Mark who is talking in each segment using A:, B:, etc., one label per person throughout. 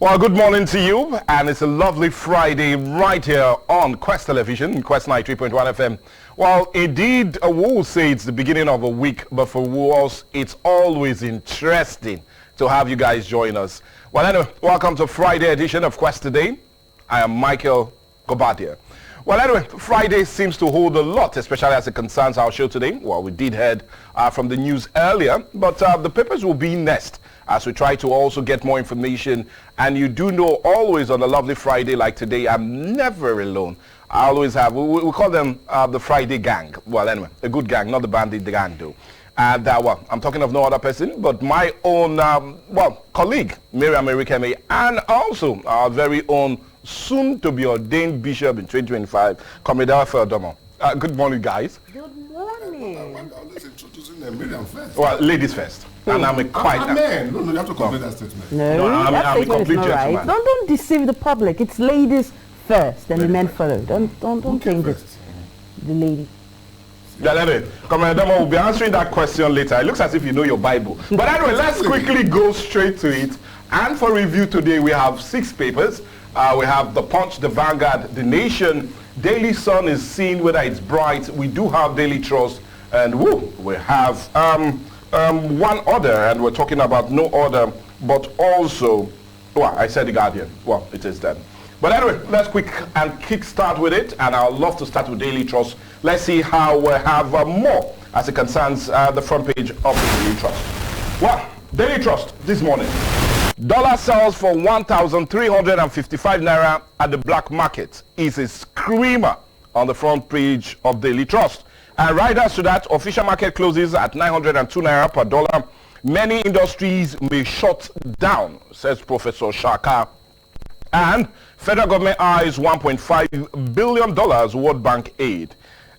A: Well, good morning to you, and it's a lovely Friday right here on Quest Television, Quest 93.1 FM. Well, indeed, we will say it's the beginning of a week, but for us, it's always interesting to have you guys join us. Well, anyway, welcome to Friday edition of Quest Today. I am Michael Gobadia. Well, anyway, Friday seems to hold a lot, especially as it concerns our show today. Well, we did head from the news earlier, but the papers will be next as we try to also get more information. And you do know, always on a lovely Friday like today, I'm never alone. I always have, we call them the Friday gang. Well, anyway, a good gang, not the bandit gang though. And well, I'm talking of no other person but my own, colleague, Miriam Erikeme, and also our very own soon-to-be ordained bishop in 2025, Comrade Alpha Odomo. Good morning, guys.
B: Good morning.
C: I'm always introducing them, Miriam first.
A: Well, ladies first. And I'm a quiet
C: man. No, you have to complete that statement.
B: No,
A: I'm
B: that
A: a
B: statement is
A: complete
B: not right.
A: gentleman.
B: Don't deceive the public. It's ladies first, and the men follow. Don't change it. The lady.
A: Yeah, anyway, Comrade Odomo will be answering that question later. It looks as if you know your Bible. But anyway, let's quickly go straight to it. And for review today, we have 6 papers. We have The Punch, The Vanguard, The Nation, Daily Sun is seen whether it's bright. We do have Daily Trust, and we have one other, and we're talking about no other, but also, well, I said The Guardian. Well, it is then. But anyway, let's kick start with it, and I'd love to start with Daily Trust. Let's see how we have more as it concerns the front page of the Daily Trust. Well, Daily Trust this morning. Dollar sells for 1,355 naira at the black market is a screamer on the front page of Daily Trust. And right after that, official market closes at 902 naira per dollar. Many industries may shut down, says Professor Shaka. And federal government eyes $1.5 billion World Bank aid.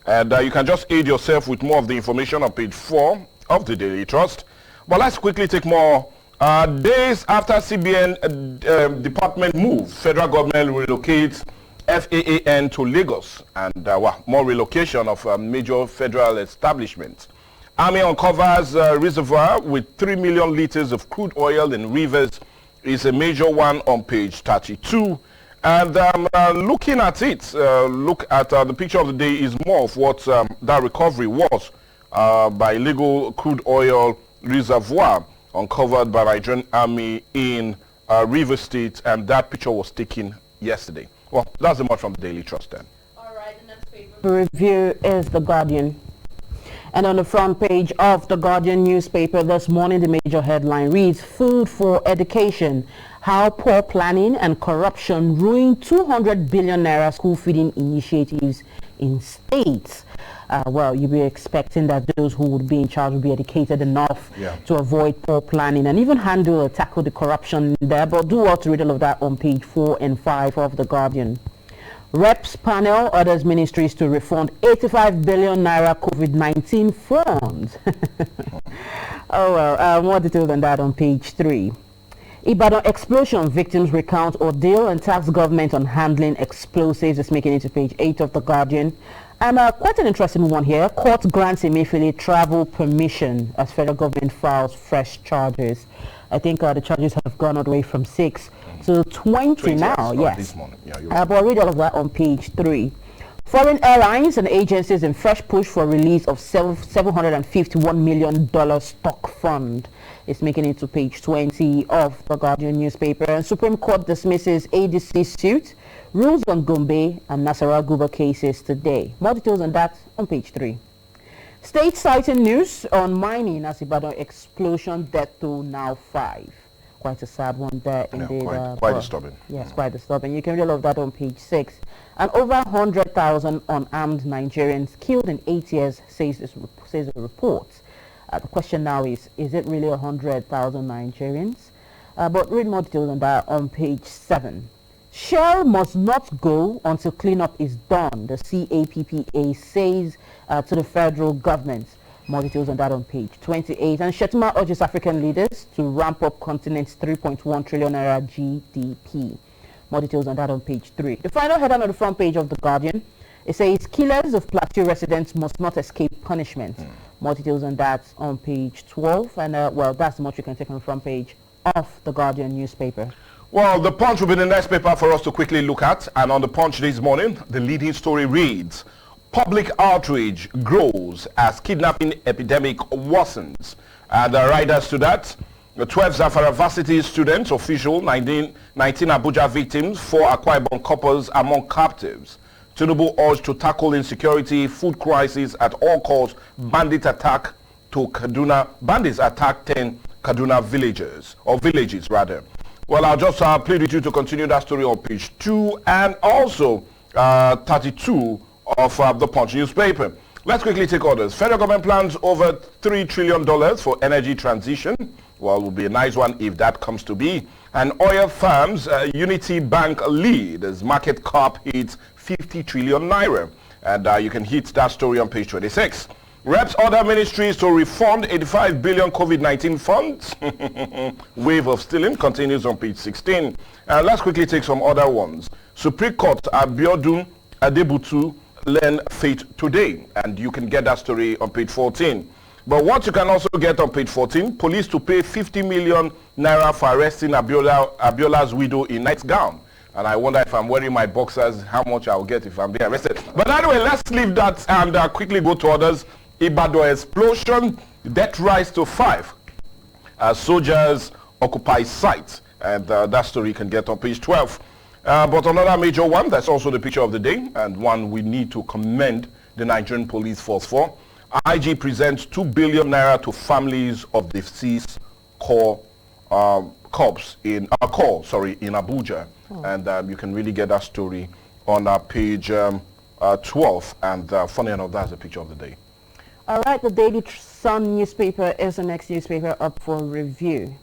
A: And you can just aid yourself with more of the information on page 4 of the Daily Trust. But let's quickly take more. Days after CBN department move, federal government relocates FAAN to Lagos, and more relocation of major federal establishments. Army uncovers reservoir with 3 million liters of crude oil in rivers is a major one on page 32. And looking at it, look at the picture of the day is more of what that recovery was by illegal crude oil reservoir uncovered by Nigerian Army in River State, and that picture was taken yesterday. Well, that's the much from the Daily Trust then.
B: All right, the next paper review is The Guardian. And on the front page of The Guardian newspaper this morning, the major headline reads, Food for Education, How Poor Planning and Corruption Ruin 200 billion naira school feeding initiatives in states. Well, you'll be expecting that those who would be in charge will be educated enough to avoid poor planning and even handle or tackle the corruption there. But do well to read all of that on page 4 and 5 of The Guardian. Reps panel orders ministries to refund 85 billion naira COVID-19 funds. Oh well, more details than that on page 3. Ibadan explosion victims recount ordeal and tax government on handling explosives is making it to page 8 of The Guardian. And quite an interesting one here. Court grants Emefiele travel permission as federal government files fresh charges. I think the charges have gone all the way from 6 to 20 now. Yes.
A: This morning. Yeah, right.
B: But I'll read all of that on page 3. Foreign airlines and agencies in fresh push for release of $751 million stock fund. It's making it to page 20 of The Guardian newspaper. And Supreme Court dismisses ADC suit, rules on Gombe and Nasarawa Guba cases today. More details on that on page 3. State citing news on mining as Ibadan explosion, death toll now 5. Quite a sad one there indeed.
A: Quite disturbing.
B: Yes, quite disturbing. You can read all of that on page 6. And over 100,000 unarmed Nigerians killed in 8 years, says the report. The question now is it really 100,000 Nigerians? But read more details on that on page 7. Shell must not go until cleanup is done, the CAPPA says to the federal government. More details on that on page 28. And Shettima urges African leaders to ramp up continent's 3.1 trillion naira GDP. More details on that on page 3. The final headline on the front page of The Guardian, it says killers of Plateau residents must not escape punishment. More details on that on page 12. And well, that's the much you can take on the front page of The Guardian newspaper.
A: Well, the Punch will be the next paper for us to quickly look at. And on the Punch this morning, the leading story reads, public outrage grows as kidnapping epidemic worsens. And the riders to that, the 12 Zamfara Varsity students, official, 19 Abuja victims, 4 Akwa Ibom couples among captives. Tinubu urged to tackle insecurity, food crisis at all costs. Bandits attack 10 Kaduna villages rather. Well, I'll just plead with you to continue that story on page 2 and also 32 of the Punch newspaper. Let's quickly take orders. Federal government plans over $3 trillion for energy transition. Well, it will be a nice one if that comes to be. And oil firms, Unity Bank lead as market cap hits 50 trillion naira. And you can hit that story on page 26. Reps order ministries to refund 85 billion COVID-19 funds. Wave of stealing continues on page 16. Let's quickly take some other ones. Supreme Court Abiodun Adebutu learn fate today. And you can get that story on page 14. But what you can also get on page 14, police to pay 50 million naira for arresting Abiola's widow in nightgown. And I wonder if I'm wearing my boxers, how much I'll get if I'm being arrested. But anyway, let's leave that and quickly go to others. Ibadan explosion, death rise to 5 as soldiers occupy site. And that story you can get on page 12. But another major one, that's also the picture of the day, and one we need to commend the Nigerian police force for. IG presents 2 billion naira to families of deceased corps in Abuja. And you can really get that story on page 12. And funny enough, that's a picture of the day.
B: All right, the Daily Sun newspaper is the next newspaper up for review.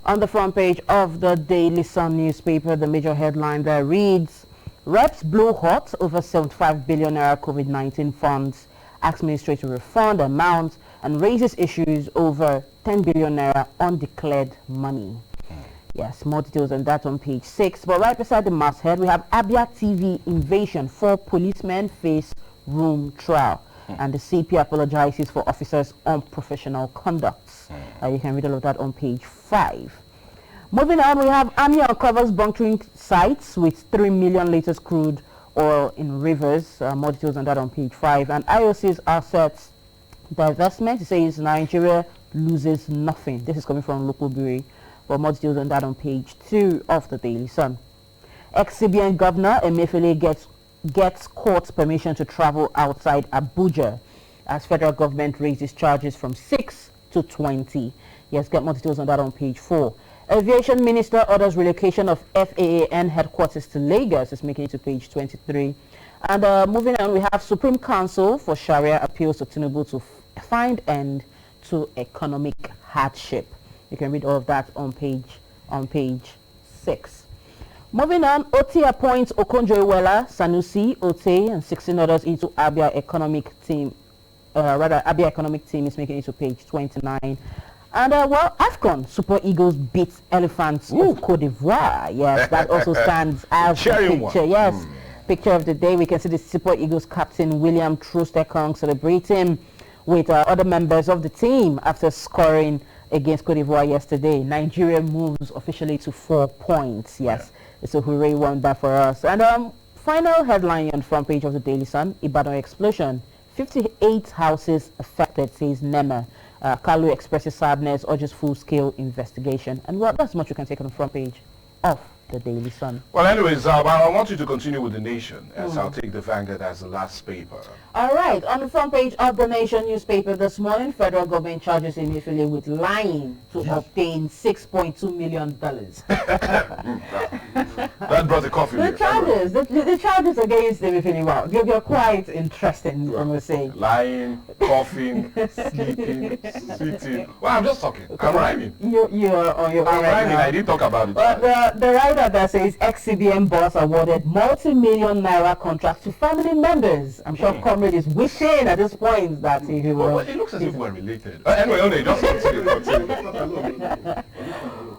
B: On the front page of the Daily Sun newspaper, the major headline there reads, Reps blow hot over 75 billion naira COVID-19 funds, asks ministry to refund amount and raises issues over 10 billion naira undeclared money. Yes, more details on that on page 6. But right beside the masthead, we have FM&TV invasion. 4 policemen face room trial. And the CP apologizes for officers' unprofessional conduct. You can read all of that on page 5. Moving on, we have Army uncovers bunkering sites with 3 million liters crude oil in rivers. More details on that on page 5. And IOC's assets divestment says Nigeria loses nothing. This is coming from local bureau. But more details on that on page 2 of the Daily Sun. Ex-CBN Governor Emefiele gets court permission to travel outside Abuja as federal government raises charges from 6 to 20. Yes, get more details on that on page 4. Aviation Minister orders relocation of FAAN headquarters to Lagos. It's making it to page 23. And moving on, we have Supreme Council for Sharia appeals to Tinubu to find end to economic hardship. You can read all of that on page 6. Moving on, OT appoints Okonjo-Iweala, Sanusi, Ote, and 16 others into Abia Economic Team. Abia Economic Team is making it to page 29. And well, AFCON Super Eagles beat Elephants of Cote d'Ivoire. Yes, that also stands as a picture. Yes, picture of the day. We can see the Super Eagles captain William Troost-Ekong celebrating with other members of the team after scoring against Cote d'Ivoire yesterday. Nigeria moves officially to 4 points. Yes. It's a hooray wonder for us. And final headline on the front page of the Daily Sun, Ibadan explosion. 58 houses affected, says NEMA. Kalu expresses sadness, urges full-scale investigation. And well, that's much you can take on the front page of the Daily Sun.
A: Well, anyways, I want you to continue with The Nation, as I'll take the Vanguard as the last paper.
B: All right, on the front page of The Nation newspaper this morning, federal government charges Emefiele with lying to obtain $6.2 million.
A: That brought the coffee.
B: The charges, the charges against Emefiele, wow, they're quite interesting, I must say.
A: Lying, coughing, sleeping, sitting. Well, I'm just talking. I'm rhyming.
B: You're on your
A: I'm rhyming. I didn't talk about it.
B: But the writer that says ex-CBN boss awarded multi-million naira contract to family members. I'm sure Comrade is wishing at this point that he will.
A: Well, it looks as if we're related. Anyway, just continue.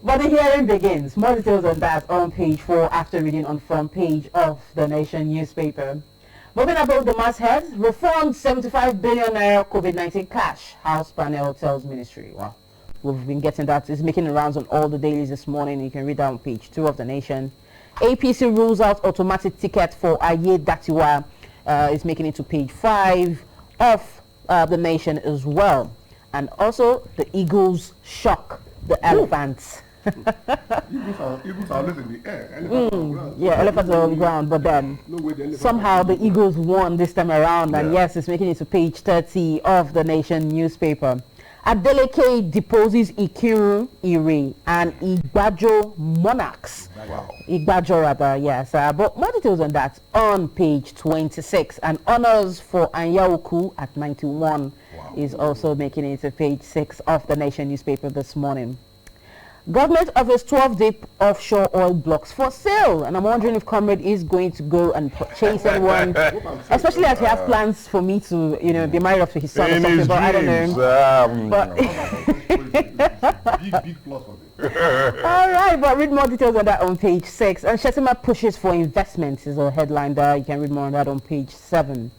B: But the hearing begins. More details on that on page 4 after reading on front page of The Nation newspaper. Moving above the masthead, reformed 75 billion naira COVID-19 cash. House panel tells ministry. Wow. We've been getting that. It's making the rounds on all the dailies this morning. You can read that on page 2 of The Nation. APC rules out automatic ticket for Aye Datiwa. Is making it to page 5 of The Nation as well. And also, the Eagles shock the elephants.
C: Eagles are always in the air. Elephants on the ground.
B: Yeah, elephants are on the ground, but then somehow the Eagles won this time around, and yes, it's making it to page 30 of The Nation newspaper. Adeleke deposes Ikiru, Ire, and Igbajo monarchs.
A: Wow.
B: Igbajo rather, yes. But more details on that on page 26. And honors for Anyaoku at 91 is also making it to page 6 of The Nation newspaper this morning. Government offers 12-day offshore oil blocks for sale, and I'm wondering if Comrade is going to go and purchase anyone, especially as he has plans for me to, be married off to his son or something. But I don't know. But
C: big plus for this.
B: All right, but read more details on that on page 6. And Shetima pushes for investments is a headline there. You can read more on that on page 7.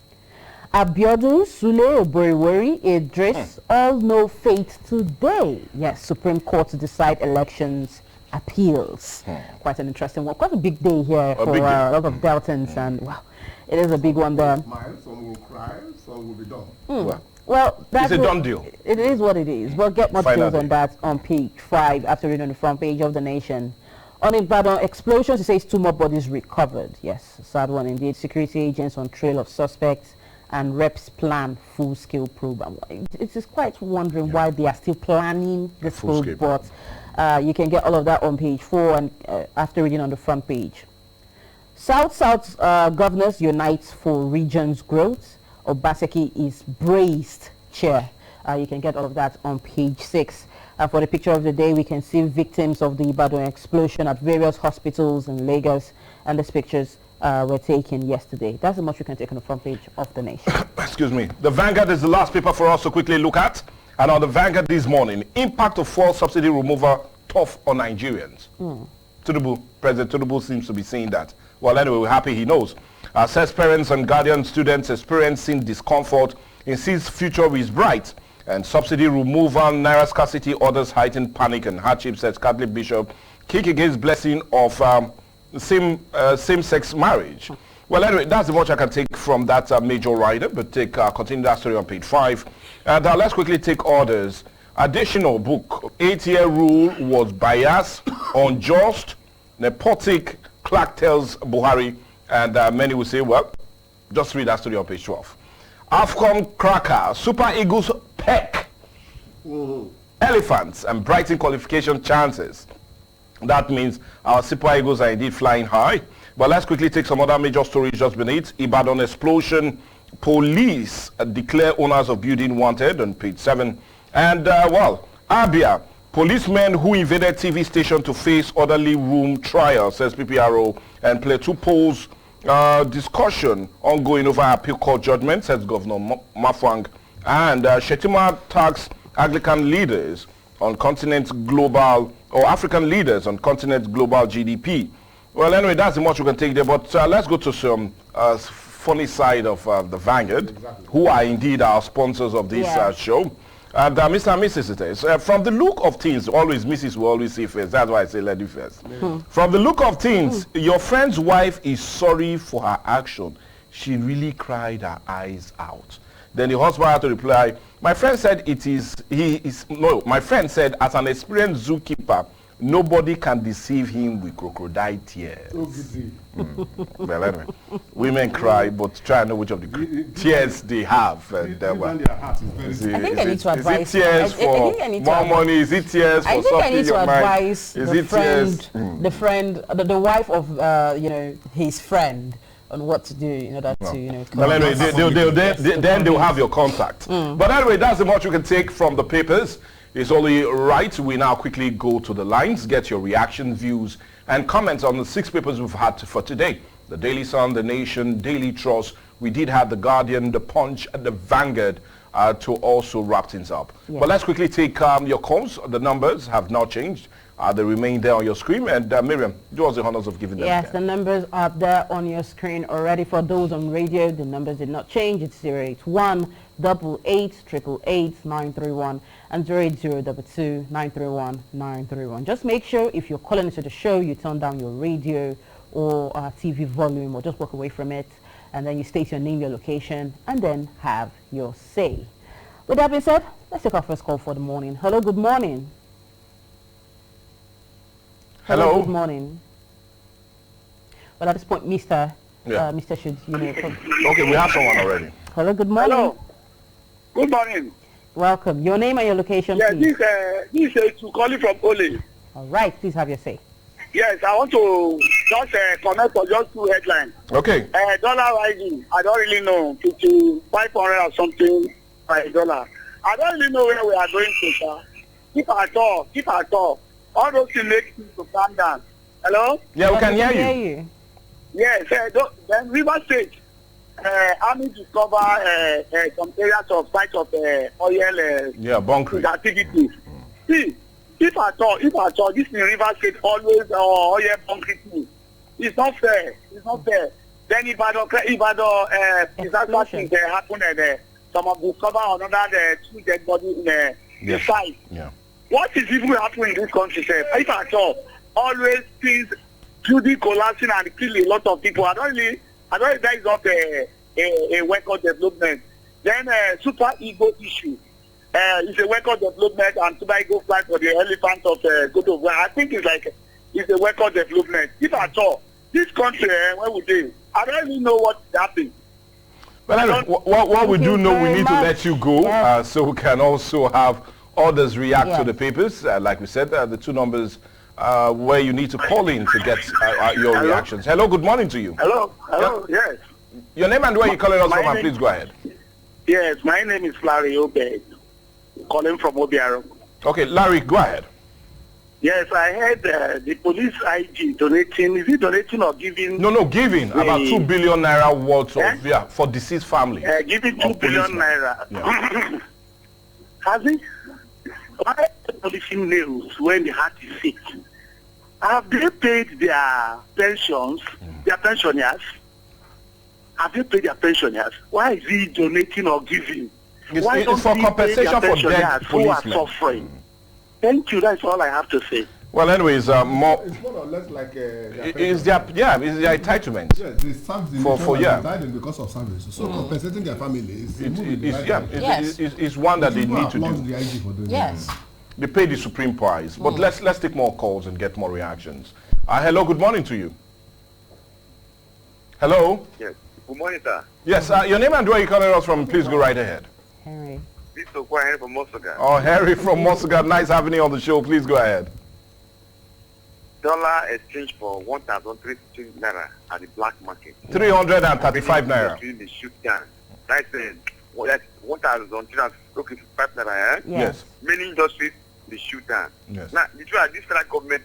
B: Abiodun, Sule, Oboriwori, Idris, all know fate today. Yes, Supreme Court to decide elections appeals. Quite an interesting one. Quite a big day here for a lot of Deltans, and wow, it is a big one there.
C: Smile, some will cry, some will be dumb.
B: Well, that's
A: it's a done deal.
B: It is what it is. But get more details on that on page 5 after reading on the front page of The Nation. On Ibadan explosions, it says 2 more bodies recovered. Yes, sad one indeed. Security agents on trail of suspects. And reps plan full-scale program. It is quite wondering why they are still planning this probe, but you can get all of that on page 4 and after reading on the front page. South-South governors unite for region's growth. Obaseki is braced chair. You can get all of that on page 6. For the picture of the day, we can see victims of the Ibadan explosion at various hospitals in Lagos, and these pictures were taken yesterday. That's how much we can take on the front page of The Nation.
A: Excuse me. The Vanguard is the last paper for us to quickly look at. And on the Vanguard this morning, impact of fuel subsidy removal tough on Nigerians. President Tinubu seems to be saying that. Well, anyway, we're happy he knows. Says parents and guardian students experiencing discomfort, insists future is bright. And subsidy removal, Naira scarcity orders heighten panic and hardship, says Catholic Bishop. Kick against blessing of same-sex marriage. Well, anyway, that's the much I can take from that major rider, but continue that story on page 5. And let's quickly take orders. Additional book, 8-year rule was biased, unjust, nepotic, Clark tells Buhari, and many will say, well, just read that story on page 12. AFCON cracker, Super Eagles peck, elephants and Brighton qualification chances. That means our Super Eagles are indeed flying high. But let's quickly take some other major stories just beneath. Ibadan explosion, police declare owners of building wanted on page 7. And, Abia, policemen who invaded TV station to face orderly room trial, says PPRO. And Plateau polls discussion ongoing over appeal court judgment, says Governor Mafwang. And Shetima tags Anglican leaders on continent global, or African leaders on continent global GDP. Well, anyway, that's the much we can take there, but let's go to some funny side of the Vanguard, who are indeed our sponsors of this show. And Mr. and Mrs. it is. From the look of things, always Mrs. will always say first. That's why I say lady first. From the look of things, your friend's wife is sorry for her action. She really cried her eyes out. Then the husband had to reply, my friend said my friend said, as an experienced zookeeper, nobody can deceive him with crocodile tears. Well, anyway, women cry, but try to know which of the tears they have. And,
B: I think I need to advise.
A: Is it tears for more money? Is it tears for something your mind?
B: Is it tears? The wife of his friend on what to do in order to
A: well, anyway, then they'll have your contact. But anyway, that's the much you can take from the papers. It's only right we now quickly go to the lines, get your reaction, views, and comments on the 6 papers we've had for today. The Daily Sun, The Nation, Daily Trust. We did have The Guardian, The Punch, and The Vanguard to also wrap things up. But let's quickly take your calls. The numbers have not changed. They remain there on your screen. And Miriam, do us the honors of giving them.
B: Yes, the numbers are there on your screen already. For those on radio, the numbers did not change. It's 081 88 931 and 08022 931 931. Just make sure if you're calling into the show, you turn down your radio or TV volume, or just walk away from it, and then you state your name, your location, and then have your say. With that being said, let's take our first call for the morning. Hello, good morning.
A: Hello.
B: Good morning. Well, at this point, Mr. should,
A: Okay, we have someone already.
B: Hello, good morning.
D: Hello. Good morning.
B: Welcome. Your name and your location, please.
D: This is calling from Ole.
B: All right, please have your say.
D: Yes, I want to just comment on just two headlines.
A: Okay.
D: Dollar rising. I don't really know. 500 or something by dollar. I don't really know where we are going to, sir. Keep at all. All those things make things to calm down. Hello?
A: Yeah, we can hear you.
D: Yes, then River State, army discover some areas of sites of oil
A: bunkering
D: activities. See, if at all, this in River State always oil bunkering. It's not fair. Then disaster things happen and some discover another two dead bodies in the site.
A: Yeah.
D: What is even happening in this country, sir? If at all, always things building collapsing and kill a lot of people. I don't know that is not a work of development. Then super ego issue. It's a work of development and super ego fly for the elephant of God of War. I think it's a work of development. If at all, this country, where would they? I don't really know what's happening.
A: Well, anyway, what we do know, we need to let you go so we can also have others react to the papers. Like we said, the two numbers where you need to call in to get your reactions. Hello, good morning to you.
D: Hello, yes.
A: Your name and where you're calling us from, and please go ahead.
D: Yes, my name is Larry Obed, calling from Obiaro.
A: Okay, Larry, go ahead.
D: Yes, I heard the police IG donating. Is he donating or giving?
A: No, giving about 2 billion naira worth of, for deceased family.
D: Giving 2 billion naira. Yeah. Has he? Why the policing nails when the heart is sick? Have they paid their pensions, their pensioners? Have they paid their pensioners? Why is he donating or giving?
A: It's for compensation for dead
D: who are
A: policemen.
D: suffering? Thank you. That's all I have to say.
A: Well, anyways, more.
C: It's more or less like
A: it's their entitlement.
C: Yes, they served died because of service. So compensating their family
A: is one that they need to do.
B: Yes.
A: They pay the supreme price. But let's take more calls and get more reactions. Hello, good morning to you. Hello.
E: Yes. Good morning, sir.
A: Yes. Your name and where you calling us from? Please go right ahead.
B: Henry.
E: This is Henry from Mosoga.
A: Oh, Harry from Mosoga. Nice having you on the show. Please go ahead.
E: Dollar exchange for 1,350 naira at the black market.
A: 335 naira.
E: The shoot down. That's 1,355 naira.
A: Yes.
E: Many industries they shoot down.
A: Yes.
E: Now, the truth is, this federal government,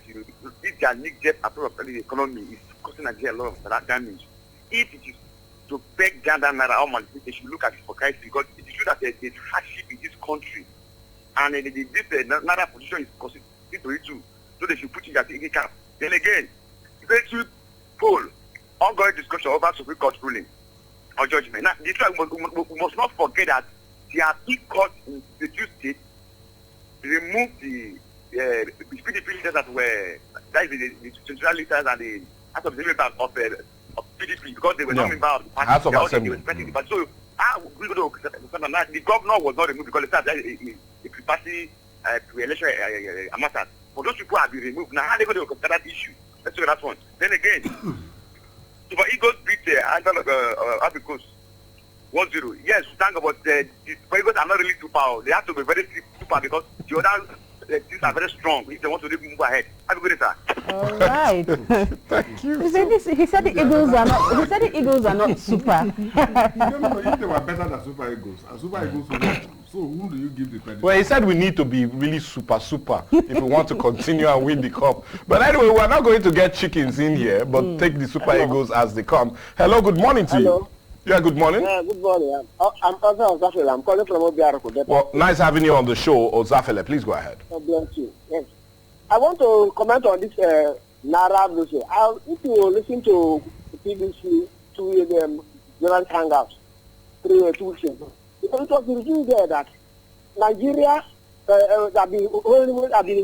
E: if their negative approach of the economy is causing Nigeria a lot of damage. If it is to beg down that naira, how much they should look at it for Christ, because it is true that there is hardship in this country, and this naira position is causing into it too. So they should put in their thinking cap. Then again, they should poll ongoing discussion over Supreme Court ruling or judgment. Now, this we must not forget that there are big courts in the two states remove the PDP leaders that is the central leaders and the House of Assembly of PDP, because they were not member of the party.
A: House of Assembly.
E: So, we go to the governor was not removed because they started a pre-party pre-election matter. For those people have been removed. Now, how are they going to consider that issue? Let's look at that one. Then again, Super Eagles beat Abicos 1-0. Yes, thank God, but the Super Eagles are not really super. They have to be very super because the other teams are very strong if they want to move ahead. Have a good day, sir.
B: All right.
A: Thank you.
B: He said the Eagles are not. He said the Eagles are not super.
C: No, if they were better than Super Eagles, and Super Eagles won. So whom do you give the credit?
A: Well, he said we need to be really super if we want to continue and win the cup. But anyway, we're not going to get chickens in here, but take the Super Eagles as they come. Hello, good morning to you. Yeah, good morning.
D: Good morning. I'm Ozafele. I'm calling from Obiaro.
A: Well, nice having you on the show, Ozafele. Please go ahead.
D: God bless you. Yes.
F: I want to comment on this Naira music. If you listen to BBC to journalist hangouts 2 weeks ago, it was revealed there that Nigeria that the whole world, that is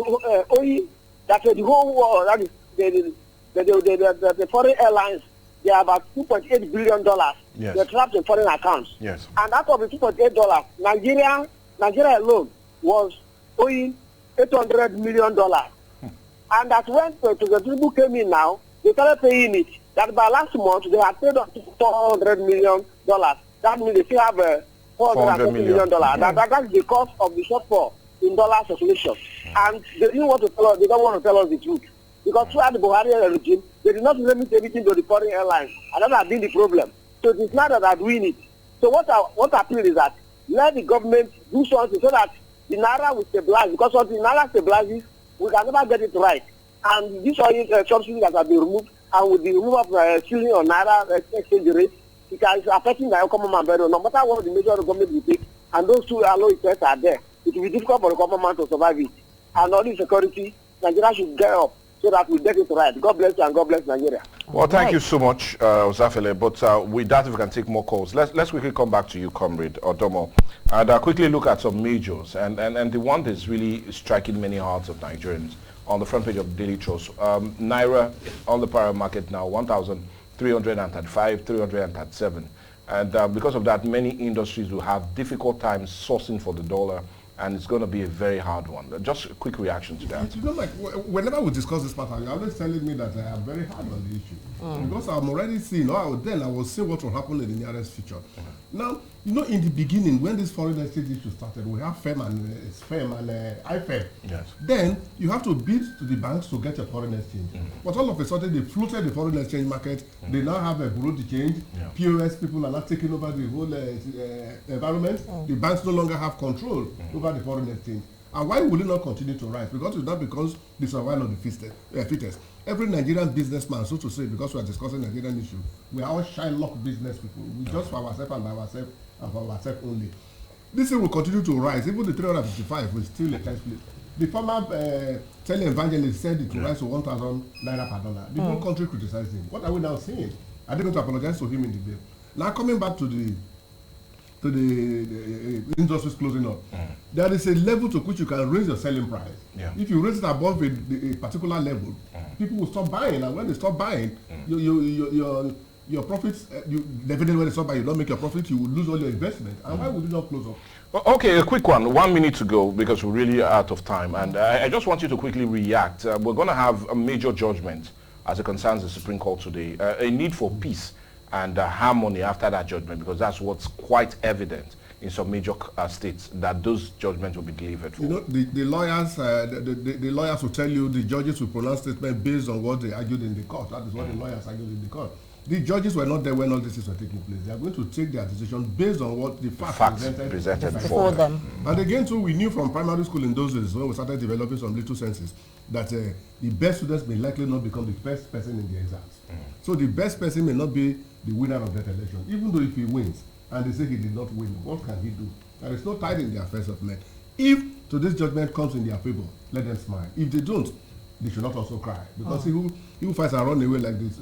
F: the foreign airlines, they are about $2.8 billion.
A: Yes. They're
F: trapped in foreign accounts.
A: Yes.
F: And out of the $2.8, Nigeria alone was owing $800 million. And that when the people came in now, they started paying it. That by last month, they had paid up to $400 million. That means they still have $450 million.
A: Yeah.
F: That's because of the shortfall in dollar circulation. And they didn't want to tell us, they don't want to tell us the truth. Because throughout the Buhari regime, they did not limit everything to the foreign airlines. And that has been the problem. So it is not that are doing it. So what I feel is that let the government do something so that the Naira will stabilize. Because once the Naira stabilizes, we can never get it right. And this oil subsidy that has been removed, and with the removal of ceiling on Naira exchange rate, it is affecting the common man better. No matter what the measure the government will take, and those two allow effects are there, it will be difficult for the common man to survive it. And all the security, Nigeria should get up so that we get it right. God bless you and God bless Nigeria.
A: Well, thank you so much, Osafele. But with that, if we can take more calls, let's quickly come back to you, Comrade Odomo, and quickly look at some majors. And the one that's really striking many hearts of Nigerians on the front page of Daily Trust. Naira on the parallel market now, 1,335, 337. And because of that, many industries will have difficult times sourcing for the dollar, and it's going to be a very hard one. Just a quick reaction to that.
C: You know, like, whenever we discuss this matter, you're always telling me that I am very hard on the issue. Because I'm already seeing, I will see what will happen in the nearest future. Now, you know, in the beginning, when this foreign exchange issue started, we have FEM and IFEM.
A: Yes.
C: Then you have to bid to the banks to get your foreign exchange. But all of a sudden, they floated the foreign exchange market. They now have a bureau de change. POS people are not taking over the whole environment. The banks no longer have control over the foreign exchange. And why will it not continue to rise? Because it's not because the survival of the fittest. Every Nigerian businessman, so to say, because we are discussing Nigerian issue, we are all Shylock business people. We just for ourselves and by ourselves and for ourselves only. This thing will continue to rise. Even the 355 will still a test place. The former tele-evangelist said it will rise to 1,000 naira per dollar. The whole country criticized him. What are we now saying? Are they going to apologize to him in the bill? Now coming back to the industries closing up, there is a level to which you can raise your selling price. If you raise it above a particular level, people will stop buying, and when they stop buying, your profits, definitely when they stop buying, you don't make your profit, you will lose all your investment. And why would you not close up?
A: Okay, a quick one. 1 minute to go because we're really out of time. And I just want you to quickly react. We're going to have a major judgment as it concerns the Supreme Court today. A need for peace and harmony after that judgment, because that's what's quite evident in some major states, that those judgments will be delivered for.
C: You know, the lawyers, the lawyers will tell you the judges will pronounce statements based on what they argued in the court. That is what the lawyers argued in the court. The judges were not there when all this is taking place. They are going to take their decision based on what the facts presented
A: before them.
C: And again, too, we knew from primary school in those days when we started developing some little senses that the best students may likely not become the best person in the exams. So the best person may not be the winner of that election, even though if he wins and they say he did not win, what can he do? There is no tide in the affairs of men. If today's judgment comes in their favor, let them smile. If they don't, they should not also cry, because he who fights and run away like this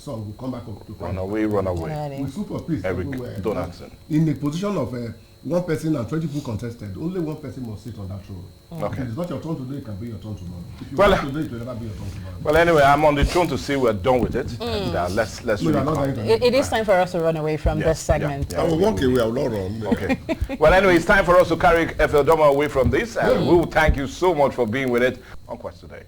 C: song will come back up to cry.
A: Run away, run away.
C: We sue for peace everywhere.
A: Donaldson.
C: In the position of one person and 20 people contested, only one person must sit on that throne.
A: Okay.
C: If it's not your turn today, it can be your turn tomorrow. If you
A: Well,
C: want today, it will never be your turn tomorrow.
A: Well, anyway, I'm on the throne to say we're done with it. And let's really
B: it is time for us to run away from this segment.
C: I will walk away, I will not run.
A: Okay. Well, anyway, it's time for us to carry FL Doma away from this. And we will thank you so much for being with it on Quest Today.